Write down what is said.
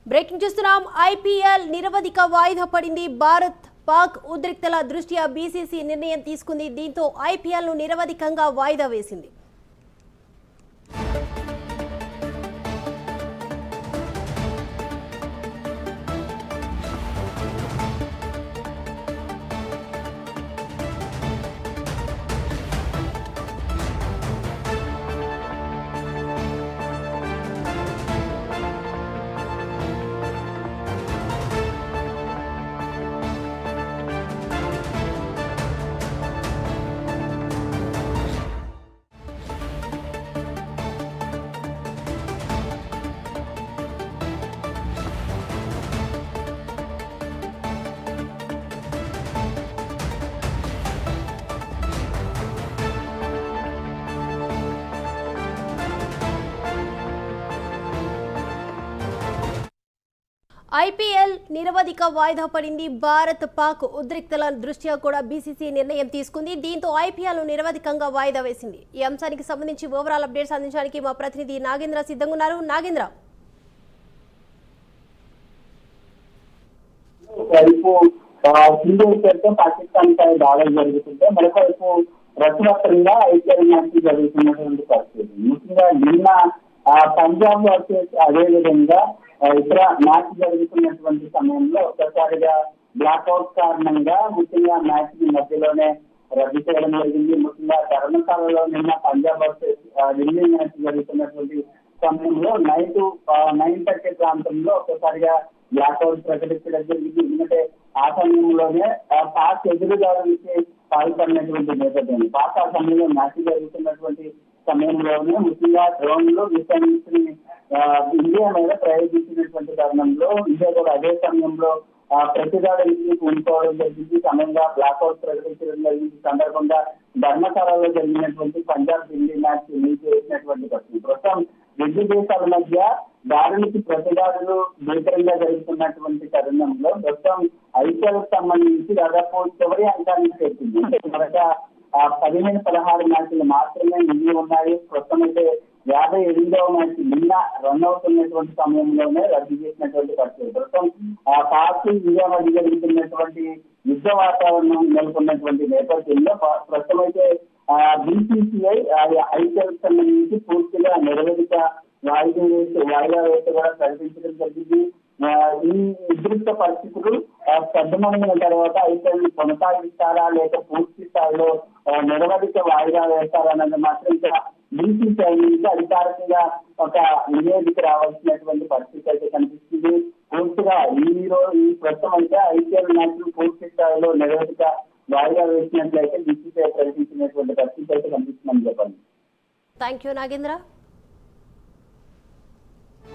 Breaking చూస్తున్నాం. IPL నిరవధిక వాయిదా పడింది. భారత్ పాక్ ఉద్రిక్తల దృష్ట్యా బీసీసీ నిర్ణయం తీసుకుంది. దీంతో ఐపీఎల్ ను నిరవధికంగా వాయిదా వేసింది. ఐపీఎల్ నిరవధిక వాయిదా పడింది. భారత్ పాక్ ఉద్రిక్తల దృష్ట్యా కూడా బీసీసీ నిర్ణయం తీసుకుంది. దీంతో ఐపీఎల్ ను నిరవధికంగా వాయిదా వేసింది. ఈ అంశానికి సంబంధించి ఓవరాల్ అప్డేట్స్ అందించడానికి మా ప్రతినిధి నాగేంద్ర సిద్ధంగా ఉన్నారు. నాగేంద్ర, పాకిస్తాన్ పై దాడులు జరుగుతుంటే మరొకవైపు రచనాత్మకంగా ఐపీఎల్ మ్యాచ్ జరుగుతున్నటువంటి పరిస్థితి. ముఖ్యంగా నిన్న పంజాబ్ వర్సెస్ అదేవిధంగా ఇతర మ్యాచ్ జరుగుతున్నటువంటి సమయంలో ఒక్కసారిగా బ్లాక్అవుట్ కారణంగా ముఖ్యంగా మ్యాచ్ ని మధ్యలోనే రద్దు చేయడం జరిగింది. ముఖ్యంగా ధర్మశాలలో నిన్న పంజాబ్ వర్సెస్ ఢిల్లీ మ్యాచ్ జరుగుతున్నటువంటి సమయంలో 9:30 ప్రాంతంలో ఒక్కసారిగా బ్లాక్అవుట్ ప్రకటించడం జరిగింది. ఎందుకంటే ఆ సమయంలోనే పాక్ ఎదురుదారులకి పాల్పడినటువంటి నేపథ్యం. పాక్ ఆ సమయంలో మ్యాచ్ జరుగుతున్నటువంటి సమయంలోనే ముఖ్యంగా డ్రోన్లు మిసైల్స్ ని ఇండియా మీద ప్రయోగించినటువంటి తరుణంలో ఇండియా కూడా అదే సమయంలో ప్రతిదాడులకి కూనుకోవడం జరిగింది. సమయంగా బ్లాక్అవుట్ ప్రకటించడం జరిగింది. సందర్భంగా ధర్మశాలలో జరిగినటువంటి పంజాబ్ ఢిల్లీ మ్యాచ్ చేసినటువంటి పరిస్థితి. ప్రస్తుతం రెండు దేశాల మధ్య దాడులకి ప్రతిదాడులు భీకరంగా జరుగుతున్నటువంటి తరుణంలో ప్రస్తుతం ఐపీఎల్ సంబంధించి దాదాపు చివరి అంకానికి చేరుతుంది. మరొక 15-16 మ్యాచ్లు మాత్రమే మిగిలి ఉన్నాయి. ప్రస్తుతం అయితే 58వ మ్యాచ్ నిన్న రన్ అవుతున్నటువంటి సమయంలోనే రద్దు చేసినటువంటి పరిస్థితి. ప్రస్తుతం పాక్ ఇండియా మధ్య జరుగుతున్నటువంటి యుద్ధ వాతావరణం నెలకొన్నటువంటి నేపథ్యంలో ప్రస్తుతం అయితే బీసీసీఐ ఐపీఎల్ సంబంధించి పూర్తిగా నిరవధిక వాయిదా వేసి కూడా ప్రకటించడం జరిగింది. ఈ ఉద్రిక్త పరిస్థితులు సద్దుమణిన తర్వాత ఐపీఎల్ కొనసాగిస్తారా లేక పూర్తి స్థాయిలో నిరవధిక వాయిదా వేస్తారన్నది మాత్రం ఇక్కడ బీసీసీఐ నుంచి అధికారికంగా ఒక నివేదిక రావాల్సినటువంటి పరిస్థితి అయితే కనిపిస్తుంది. పూర్తిగా ఈ ప్రస్తుతం అయితే ఐపీఎల్ మ్యాచ్లు పూర్తి స్థాయిలో నిరవధిక వాయిదా వేసినట్లయితే బీసీసీఐ ప్రకటించినటువంటి పరిస్థితి అయితే కనిపిస్తుందని చెప్పండి. Thank you Nagendra.